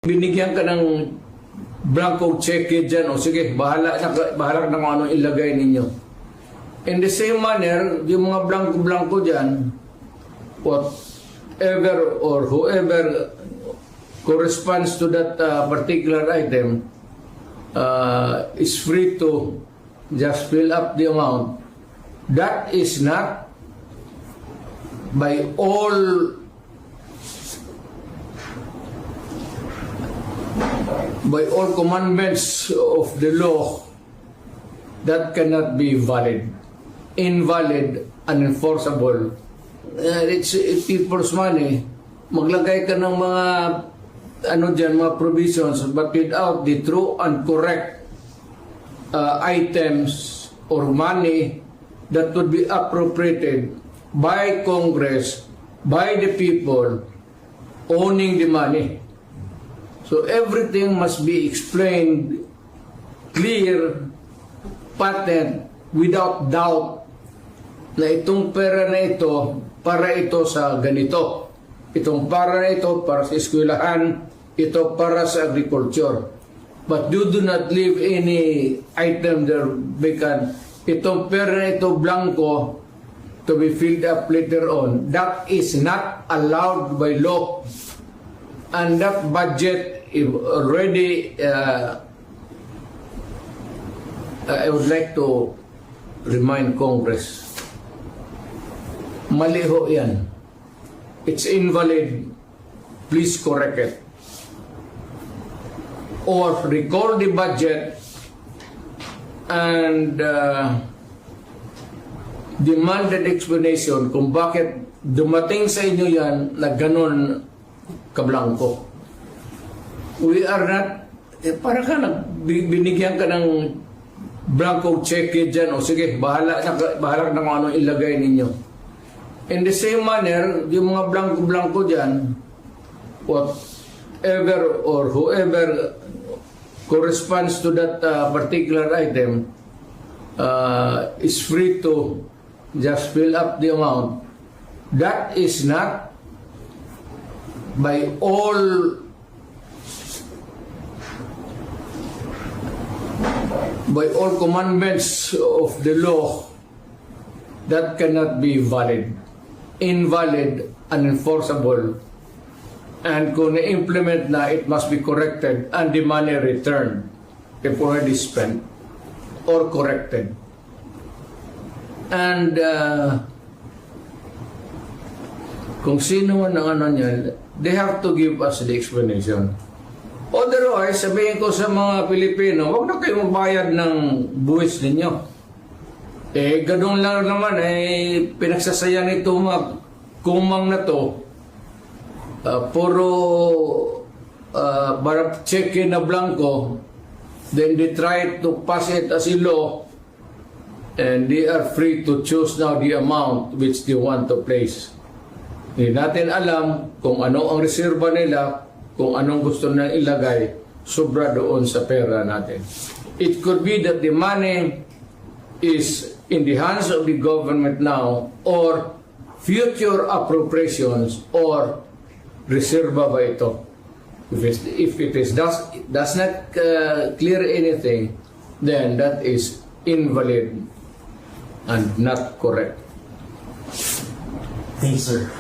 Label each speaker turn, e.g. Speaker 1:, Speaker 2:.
Speaker 1: Binigyan ka ng blanco check dyan, o sige, bahala ka na kung anong ilagay ninyo. In the same manner, yung mga blanco-blanco dyan, whatever or whoever corresponds to that particular item is free to just fill up the amount. That is not by all commandments of the law. That cannot be valid, invalid, unenforceable. It's people's money. Maglagay ka ng mga mga provisions, but without the true and correct items or money that would be appropriated by Congress, by the people owning the money. So everything must be explained clear, patent, without doubt na itong pera na ito para ito sa ganito. Itong para na ito para sa eskwelahan, ito para sa agriculture. But you do not leave any item there vacant. Itong pera na ito blanco to be filled up later on. That is not allowed by law. And that budget already, I would like to remind Congress, mali ho yan. It's invalid. Please correct it. Or recall the budget and demand an explanation kung bakit dumating sa inyo yan na ganun kablangko. We are not, para ka binigyan ka ng blanco check dyan, o sige, bahala ka na kung anong ilagay ninyo. In the same manner, yung mga blanco-blanco dyan, whatever or whoever corresponds to that particular item is free to just fill up the amount. That is not by all commandments of the law. That cannot be valid, invalid, unenforceable. And kung na-implement na, it must be corrected and the money returned if already spent or corrected. And kung sino man ang niyan, they have to give us the explanation. Otherwise, sabihin ko sa mga Pilipino, huwag na kayo magbayad ng buwis ninyo. Ganun lang naman, pinagsasayan ito mga kumang na to. Puro check-in na blanco, then they try to pass it as a law, and they are free to choose now the amount which they want to place. Hindi natin alam kung ano ang reserba nila, kung anong gusto na ilagay, sobra doon sa pera natin. It could be that the money is in the hands of the government now, or future appropriations, or reserva ba ito? If it does not clear anything, then that is invalid and not correct.
Speaker 2: Thanks, sir.